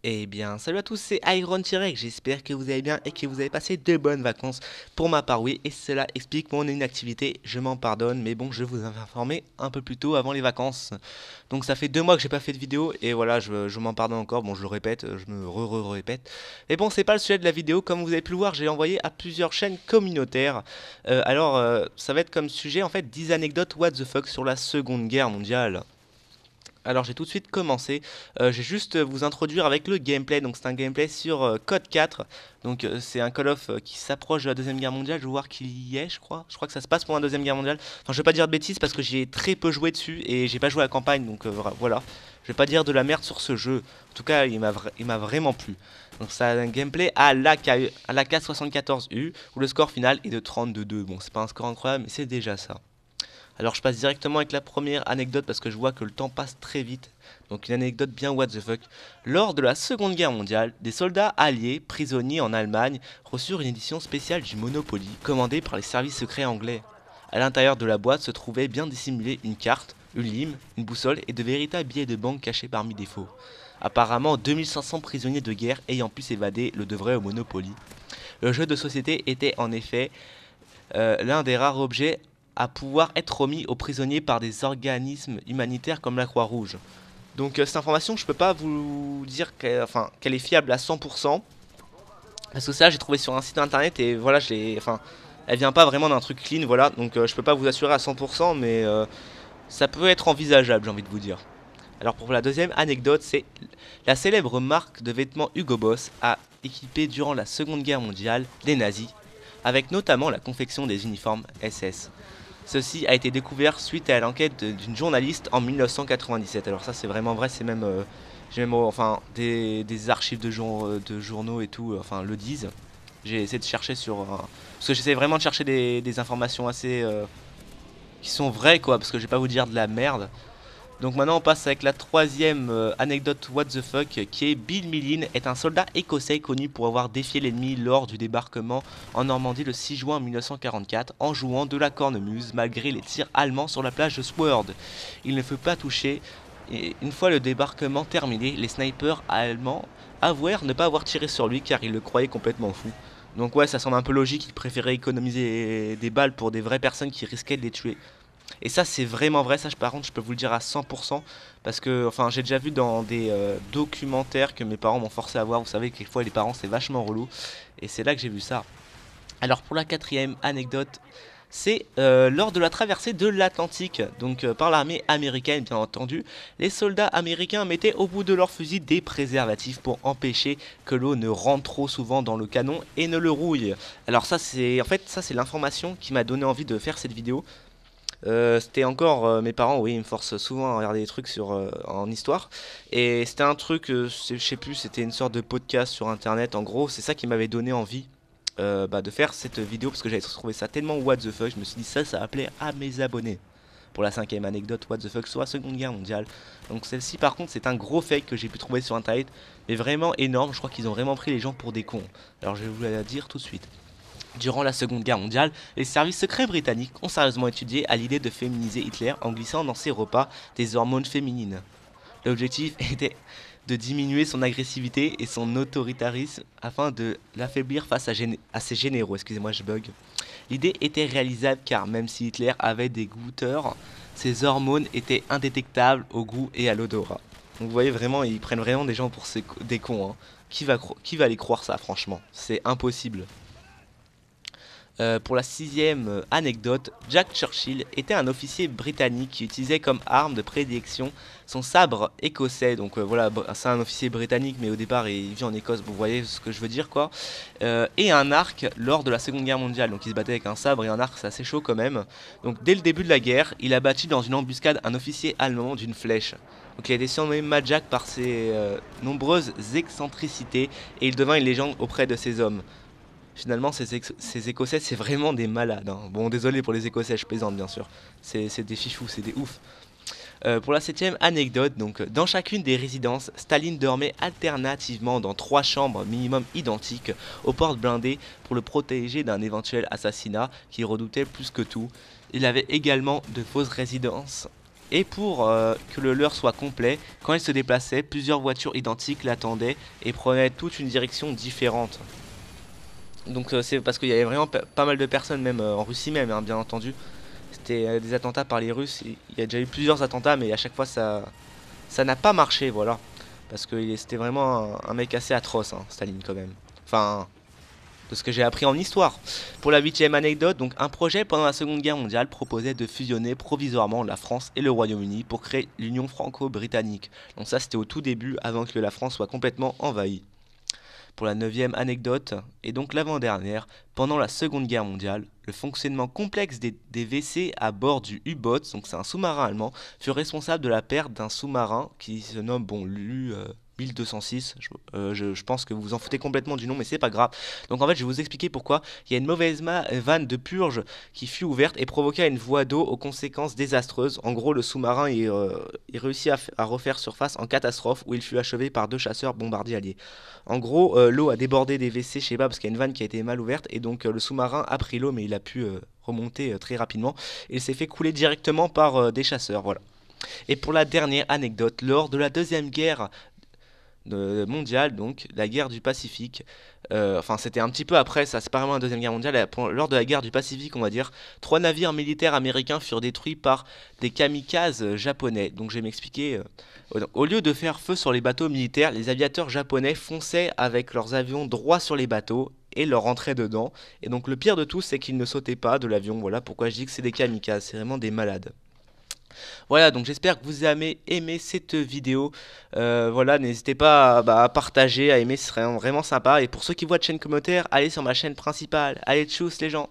Eh bien, salut à tous, c'est Iron T-Rex, j'espère que vous allez bien et que vous avez passé de bonnes vacances. Pour ma part, oui, et cela explique mon inactivité, je m'en pardonne, mais bon, je vous avais informé un peu plus tôt avant les vacances. Donc ça fait 2 mois que j'ai pas fait de vidéo, et voilà, je m'en pardonne encore, bon, je le répète, je me répète. Mais bon, c'est pas le sujet de la vidéo, comme vous avez pu le voir, j'ai envoyé à plusieurs chaînes communautaires. Ça va être comme sujet, en fait, 10 anecdotes what the fuck sur la Seconde Guerre mondiale. Alors j'ai tout de suite commencé. J'ai juste vous introduire avec le gameplay. Donc c'est un gameplay sur Code 4. Donc c'est un Call of qui s'approche de la Deuxième Guerre mondiale. Je vais voir qu'il y est, je crois. Je crois que ça se passe pour la Deuxième Guerre mondiale. Enfin, je vais pas dire de bêtises parce que j'y ai très peu joué dessus et j'ai pas joué à la campagne. Donc voilà. Je vais pas dire de la merde sur ce jeu. En tout cas, il m'a vraiment plu. Donc c'est un gameplay à l'AK74U où le score final est de 32-2. Bon, c'est pas un score incroyable, mais c'est déjà ça. Alors je passe directement avec la première anecdote parce que je vois que le temps passe très vite. Donc une anecdote bien what the fuck. Lors de la Seconde Guerre mondiale, des soldats alliés prisonniers en Allemagne reçurent une édition spéciale du Monopoly commandée par les services secrets anglais. À l'intérieur de la boîte se trouvait bien dissimulée une carte, une lime, une boussole et de véritables billets de banque cachés parmi des faux. Apparemment 2500 prisonniers de guerre ayant pu s'évader le devraient au Monopoly. Le jeu de société était en effet l'un des rares objets à pouvoir être remis aux prisonniers par des organismes humanitaires comme la Croix-Rouge. Donc cette information, je peux pas vous dire qu'elle est fiable à 100%, parce que ça, j'ai trouvé sur un site internet et voilà, elle vient pas vraiment d'un truc clean, voilà, donc je peux pas vous assurer à 100%, mais ça peut être envisageable, j'ai envie de vous dire. Alors pour la deuxième anecdote, c'est la célèbre marque de vêtements Hugo Boss a équipé durant la Seconde Guerre mondiale les nazis, avec notamment la confection des uniformes SS. Ceci a été découvert suite à l'enquête d'une journaliste en 1997. Alors ça c'est vraiment vrai, j'ai même des archives de journaux et tout, enfin le disent. J'ai essayé de chercher parce que j'essaie vraiment de chercher des informations assez qui sont vraies quoi, parce que je vais pas vous dire de la merde. Donc maintenant on passe avec la troisième anecdote what the fuck qui est Bill Millin est un soldat écossais connu pour avoir défié l'ennemi lors du débarquement en Normandie le 6 juin 1944 en jouant de la cornemuse malgré les tirs allemands sur la plage de Sword. Il ne fut pas touché et une fois le débarquement terminé, les snipers allemands avouèrent ne pas avoir tiré sur lui car ils le croyaient complètement fou. Donc ouais, ça semble un peu logique, ils préféraient économiser des balles pour des vraies personnes qui risquaient de les tuer. Et ça c'est vraiment vrai, ça par contre je peux vous le dire à 100% parce que enfin j'ai déjà vu dans des documentaires que mes parents m'ont forcé à voir, vous savez que quelquefois les parents c'est vachement relou et c'est là que j'ai vu ça. Alors pour la quatrième anecdote, c'est lors de la traversée de l'Atlantique, donc par l'armée américaine bien entendu, les soldats américains mettaient au bout de leur fusil des préservatifs pour empêcher que l'eau ne rentre trop souvent dans le canon et ne le rouille. Alors ça c'est l'information qui m'a donné envie de faire cette vidéo. C'était encore mes parents, oui, ils me forcent souvent à regarder des trucs en histoire. Et c'était un truc, je sais plus, c'était une sorte de podcast sur internet. En gros, c'est ça qui m'avait donné envie de faire cette vidéo parce que j'avais trouvé ça tellement what the fuck. Je me suis dit, ça va plaire à mes abonnés. Pour la cinquième anecdote, what the fuck, sur la Seconde Guerre mondiale. Donc celle-ci, par contre, c'est un gros fake que j'ai pu trouver sur internet, mais vraiment énorme. Je crois qu'ils ont vraiment pris les gens pour des cons. Alors je vais vous la dire tout de suite. Durant la Seconde Guerre mondiale, les services secrets britanniques ont sérieusement étudié à l'idée de féminiser Hitler en glissant dans ses repas des hormones féminines. L'objectif était de diminuer son agressivité et son autoritarisme afin de l'affaiblir face à ses généraux. Excusez-moi, je bug. L'idée était réalisable car même si Hitler avait des goûteurs, ses hormones étaient indétectables au goût et à l'odorat. Donc vous voyez vraiment, ils prennent vraiment des gens pour des cons. Hein. Qui va aller croire ça, franchement? C'est impossible. Pour la sixième anecdote, Jack Churchill était un officier britannique qui utilisait comme arme de prédilection son sabre écossais. Donc voilà, c'est un officier britannique, mais au départ il vit en Écosse, vous voyez ce que je veux dire quoi. Et un arc lors de la Seconde Guerre mondiale. Donc il se battait avec un sabre et un arc, c'est assez chaud quand même. Donc dès le début de la guerre, il a battu dans une embuscade un officier allemand d'une flèche. Donc il a été surnommé Mad Jack par ses nombreuses excentricités et il devint une légende auprès de ses hommes. Finalement, ces Écossais, c'est vraiment des malades. Hein. Bon, désolé pour les Écossais, je plaisante bien sûr. C'est des fichous, c'est des oufs. Pour la septième anecdote, donc, dans chacune des résidences, Staline dormait alternativement dans 3 chambres minimum identiques aux portes blindées pour le protéger d'un éventuel assassinat qu'il redoutait plus que tout. Il avait également de fausses résidences Et pour que le leurre soit complet, quand il se déplaçait, plusieurs voitures identiques l'attendaient et prenaient toute une direction différente. Donc c'est parce qu'il y avait vraiment pas mal de personnes, même en Russie même, hein, bien entendu. C'était des attentats par les Russes. Il y a déjà eu plusieurs attentats, mais à chaque fois ça n'a pas marché, voilà. Parce que c'était vraiment un mec assez atroce, hein, Staline quand même. Enfin, de ce que j'ai appris en histoire. Pour la 8ème anecdote, donc un projet pendant la Seconde Guerre mondiale proposait de fusionner provisoirement la France et le Royaume-Uni pour créer l'Union franco-britannique. Donc ça c'était au tout début, avant que la France soit complètement envahie. Pour la 9ème anecdote, et donc l'avant-dernière, pendant la Seconde Guerre mondiale, le fonctionnement complexe des WC à bord du U-Boat, donc c'est un sous-marin allemand, fut responsable de la perte d'un sous-marin qui se nomme bon l'U 1206. Je pense que vous vous en foutez complètement du nom, mais c'est pas grave. Donc en fait, je vais vous expliquer pourquoi. Il y a une mauvaise vanne de purge qui fut ouverte et provoqua une voie d'eau aux conséquences désastreuses. En gros, le sous-marin il réussit à refaire surface en catastrophe où il fut achevé par 2 chasseurs bombardiers alliés. En gros, l'eau a débordé des WC, je sais pas, parce qu'il y a une vanne qui a été mal ouverte et donc le sous-marin a pris l'eau, mais il a pu remonter très rapidement et il s'est fait couler directement par des chasseurs. Voilà. Et pour la dernière anecdote, lors de la deuxième guerre mondiale, donc la guerre du Pacifique. Enfin, c'était un petit peu après, ça, c'est pas vraiment la deuxième guerre mondiale. Lors de la guerre du Pacifique, on va dire, 3 navires militaires américains furent détruits par des kamikazes japonais. Donc, je vais m'expliquer. Au lieu de faire feu sur les bateaux militaires, les aviateurs japonais fonçaient avec leurs avions droit sur les bateaux et leur rentraient dedans. Et donc, le pire de tout, c'est qu'ils ne sautaient pas de l'avion. Voilà pourquoi je dis que c'est des kamikazes. C'est vraiment des malades. Voilà, donc j'espère que vous avez aimé cette vidéo. Voilà, n'hésitez pas à partager, à aimer, ce serait vraiment sympa. Et pour ceux qui voient de chaîne communautaire, allez sur ma chaîne principale. Allez, tchuss les gens!